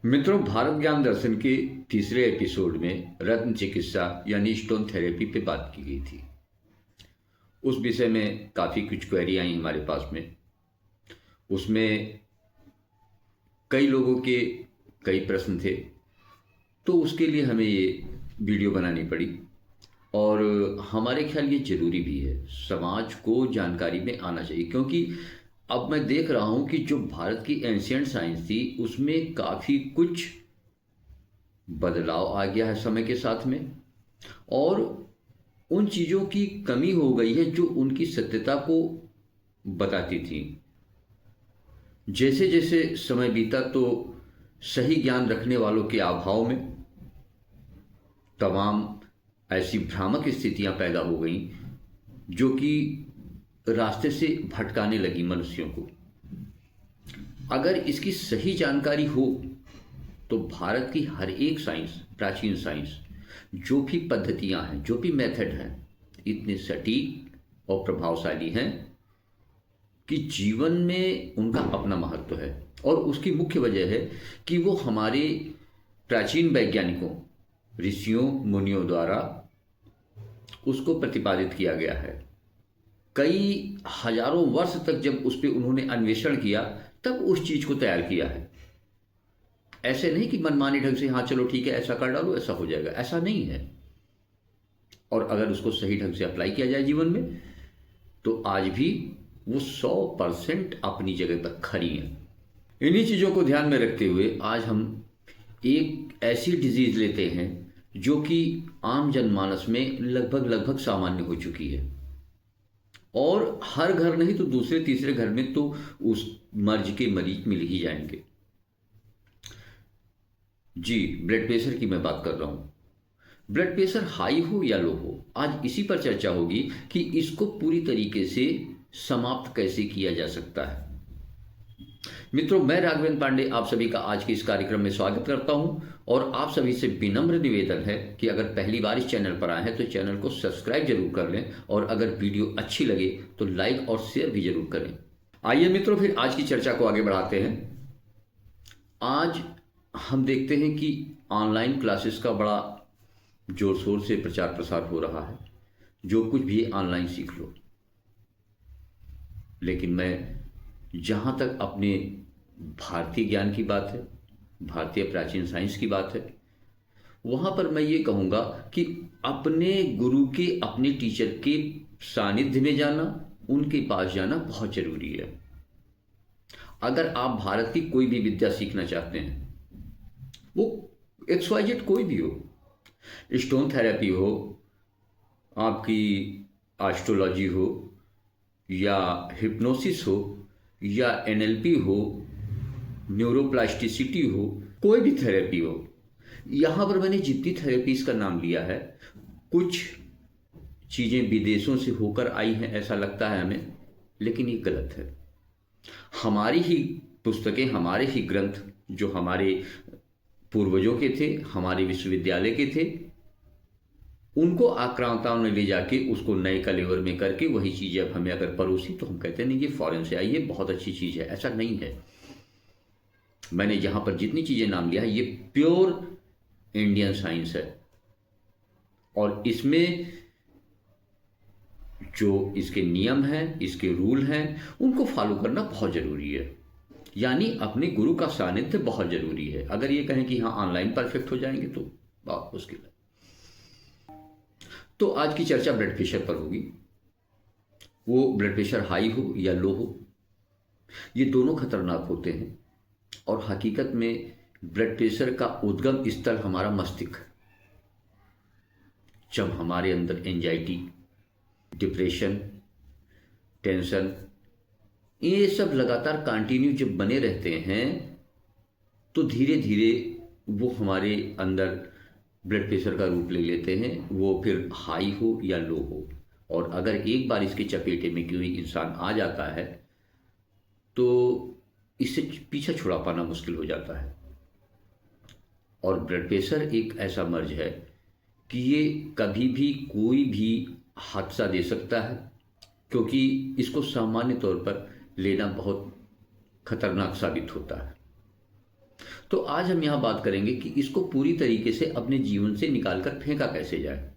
मित्रों, भारत ज्ञान दर्शन के तीसरे एपिसोड में रत्न चिकित्सा यानी स्टोन थेरेपी पे बात की गई थी। उस विषय में काफ़ी कुछ क्वेरी आई हमारे पास में। उसमें कई लोगों के कई प्रश्न थे, तो उसके लिए हमें ये वीडियो बनानी पड़ी और हमारे ख्याल ये ज़रूरी भी है। समाज को जानकारी में आना चाहिए, क्योंकि अब मैं देख रहा हूँ कि जो भारत की एंशियंट साइंस थी उसमें काफ़ी कुछ बदलाव आ गया है समय के साथ में, और उन चीज़ों की कमी हो गई है जो उनकी सत्यता को बताती थी। जैसे जैसे समय बीता तो सही ज्ञान रखने वालों के अभाव में तमाम ऐसी भ्रामक स्थितियां पैदा हो गईं जो कि रास्ते से भटकाने लगी मनुष्यों को। अगर इसकी सही जानकारी हो तो भारत की हर एक साइंस, प्राचीन साइंस, जो भी पद्धतियां हैं, जो भी मेथड हैं, इतने सटीक और प्रभावशाली हैं कि जीवन में उनका अपना महत्व है। और उसकी मुख्य वजह है कि वो हमारे प्राचीन वैज्ञानिकों, ऋषियों, मुनियों द्वारा उसको प्रतिपादित किया गया है। कई हजारों वर्ष तक जब उस पर उन्होंने अन्वेषण किया तब उस चीज को तैयार किया है। ऐसे नहीं कि मनमाने ढंग से हाँ चलो ठीक है ऐसा कर डालो ऐसा हो जाएगा, ऐसा नहीं है। और अगर उसको सही ढंग से अप्लाई किया जाए जीवन में तो आज भी वो 100% अपनी जगह पर खड़ी हैं। इन्हीं चीज़ों को ध्यान में रखते हुए आज हम एक ऐसी डिजीज लेते हैं जो कि आम जनमानस में लगभग सामान्य हो चुकी है, और हर घर नहीं तो दूसरे तीसरे घर में तो उस मर्ज के मरीज मिल ही जाएंगे। जी, ब्लड प्रेशर की मैं बात कर रहा हूं। ब्लड प्रेशर हाई हो या लो हो, आज इसी पर चर्चा होगी कि इसको पूरी तरीके से समाप्त कैसे किया जा सकता है। मित्रों, मैं राघवेंद्र पांडे आप सभी का आज के इस कार्यक्रम में स्वागत करता हूं, और आप सभी से विनम्र निवेदन है कि अगर पहली बार इस चैनल पर आए हैं तो चैनल को सब्सक्राइब जरूर कर लें, और अगर वीडियो अच्छी लगे तो लाइक और शेयर भी जरूर करें। आइए मित्रों, फिर आज की चर्चा को आगे बढ़ाते हैं। आज हम देखते हैं कि ऑनलाइन क्लासेस का बड़ा जोर शोर से प्रचार प्रसार हो रहा है। जो कुछ भी ऑनलाइन सीख लो, लेकिन मैं जहाँ तक अपने भारतीय ज्ञान की बात है, भारतीय प्राचीन साइंस की बात है, वहाँ पर मैं ये कहूँगा कि अपने गुरु के, अपने टीचर के सानिध्य में जाना, उनके पास जाना बहुत जरूरी है। अगर आप भारत की कोई भी विद्या सीखना चाहते हैं, वो XYZ कोई भी हो, स्टोन थेरेपी हो, आपकी एस्ट्रोलॉजी हो, या हिप्नोसिस हो, या NLP हो, न्यूरोप्लास्टिसिटी हो, कोई भी थेरेपी हो, यहाँ पर मैंने जितनी थेरेपीज का नाम लिया है, कुछ चीज़ें विदेशों से होकर आई हैं ऐसा लगता है हमें, लेकिन ये गलत है। हमारी ही पुस्तकें, हमारे ही ग्रंथ जो हमारे पूर्वजों के थे, हमारे विश्वविद्यालय के थे, उनको आक्रांताओं ने ले जाके उसको नए कलेवर में करके वही चीज़ें अब हमें अगर परोसी तो हम कहते नहीं ये फॉरेन से आई है, बहुत अच्छी चीज़ है। ऐसा नहीं है। मैंने यहाँ पर जितनी चीज़ें नाम लिया है ये प्योर इंडियन साइंस है, और इसमें जो इसके नियम हैं, इसके रूल हैं, उनको फॉलो करना बहुत ज़रूरी है। यानी अपने गुरु का सानिध्य बहुत ज़रूरी है। अगर ये कहें कि हाँ ऑनलाइन परफेक्ट हो जाएंगे तो बहुत मुश्किल है। तो आज की चर्चा ब्लड प्रेशर पर होगी। वो ब्लड प्रेशर हाई हो या लो हो, ये दोनों खतरनाक होते हैं, और हकीकत में ब्लड प्रेशर का उद्गम स्थल हमारा मस्तिष्क है। जब हमारे अंदर एंजाइटी, डिप्रेशन, टेंशन, ये सब लगातार कंटिन्यू जब बने रहते हैं तो धीरे धीरे वो हमारे अंदर ब्लड प्रेशर का रूप ले लेते हैं, वो फिर हाई हो या लो हो। और अगर एक बार इसके चपेटे में कोई इंसान आ जाता है तो इससे पीछा छुड़ा पाना मुश्किल हो जाता है। और ब्लड प्रेशर एक ऐसा मर्ज है कि ये कभी भी कोई भी हादसा दे सकता है, क्योंकि इसको सामान्य तौर पर लेना बहुत खतरनाक साबित होता है। तो आज हम यहाँ बात करेंगे कि इसको पूरी तरीके से अपने जीवन से निकाल कर फेंका कैसे जाए।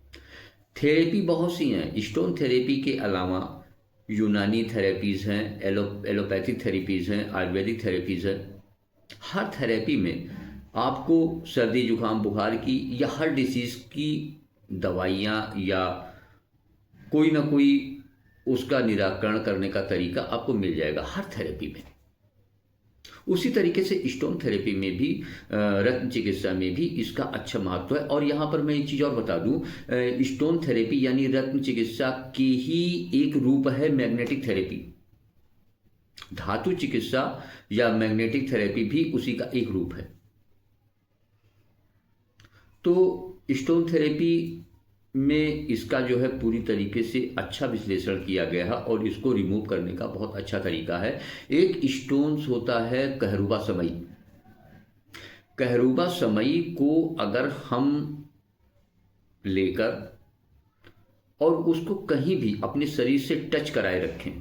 थेरेपी बहुत सी हैं। स्टोन थेरेपी के अलावा यूनानी थेरेपीज़ हैं, एलोपैथिक थेरेपीज़ हैं, आयुर्वेदिक थेरेपीज़ हैं। हर थेरेपी में आपको सर्दी जुकाम बुखार की या हर डिसीज़ की दवाइयाँ या कोई ना कोई उसका निराकरण करने का तरीका आपको मिल जाएगा हर थेरेपी में। उसी तरीके से स्टोन थेरेपी में भी, रत्न चिकित्सा में भी इसका अच्छा महत्व है। और यहाँ पर मैं एक चीज़ और बता दूँ, स्टोन थेरेपी यानी रत्न चिकित्सा की ही एक रूप है मैग्नेटिक थेरेपी। धातु चिकित्सा या मैग्नेटिक थेरेपी भी उसी का एक रूप है। तो स्टोन थेरेपी में इसका जो है पूरी तरीके से अच्छा विश्लेषण किया गया है और इसको रिमूव करने का बहुत अच्छा तरीका है। एक स्टोन्स होता है कहरूबा समई। कहरूबा समई को अगर हम लेकर और उसको कहीं भी अपने शरीर से टच कराए रखें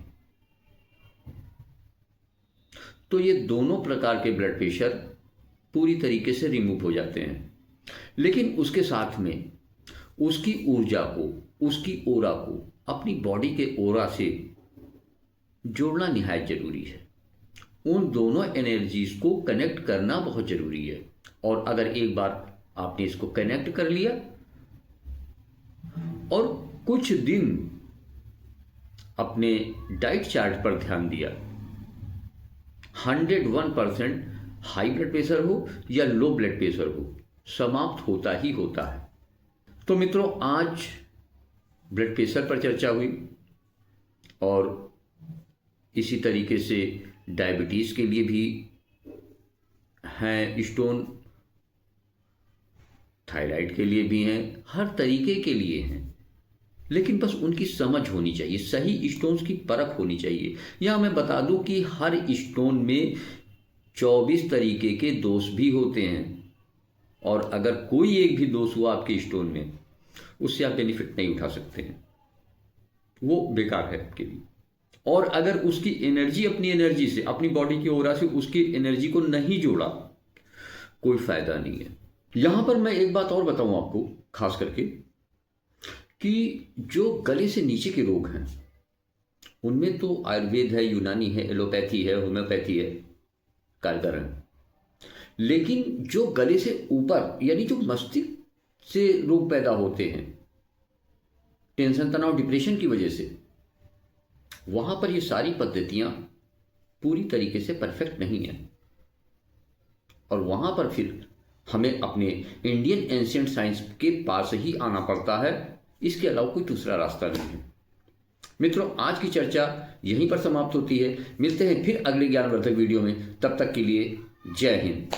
तो ये दोनों प्रकार के ब्लड प्रेशर पूरी तरीके से रिमूव हो जाते हैं। लेकिन उसके साथ में उसकी ऊर्जा को, उसकी ओरा को अपनी बॉडी के ओरा से जोड़ना निहायत जरूरी है। उन दोनों एनर्जीज को कनेक्ट करना बहुत जरूरी है। और अगर एक बार आपने इसको कनेक्ट कर लिया और कुछ दिन अपने डाइट चार्ट पर ध्यान दिया, 101% हाई ब्लड प्रेशर हो या लो ब्लड प्रेशर हो, समाप्त होता ही होता है। तो मित्रों, आज ब्लड प्रेशर पर चर्चा हुई और इसी तरीके से डायबिटीज़ के लिए भी हैं स्टोन, थायराइड के लिए भी हैं, हर तरीके के लिए हैं। लेकिन बस उनकी समझ होनी चाहिए, सही स्टोन्स की परख होनी चाहिए। या मैं बता दूं कि हर स्टोन में 24 तरीके के दोष भी होते हैं और अगर कोई एक भी दोष हुआ आपके स्टोन में, उससे आप बेनिफिट नहीं उठा सकते हैं, वो बेकार है आपके लिए। और अगर उसकी एनर्जी, अपनी एनर्जी से, अपनी बॉडी की ओरा से उसकी एनर्जी को नहीं जोड़ा, कोई फायदा नहीं है। यहां पर मैं एक बात और बताऊं आपको खास करके कि जो गले से नीचे के रोग हैं उनमें तो आयुर्वेद है, यूनानी है, एलोपैथी है, होम्योपैथी है, कारगर है। लेकिन जो गले से ऊपर यानी जो मस्तिष्क से रोग पैदा होते हैं टेंशन, तनाव, डिप्रेशन की वजह से, वहां पर ये सारी पद्धतियां पूरी तरीके से परफेक्ट नहीं है। और वहां पर फिर हमें अपने इंडियन एंशिएंट साइंस के पास ही आना पड़ता है, इसके अलावा कोई दूसरा रास्ता नहीं है। मित्रों, आज की चर्चा यहीं पर समाप्त होती है। मिलते हैं फिर अगले ज्ञानवर्धक वीडियो में। तब तक के लिए जय हिंद।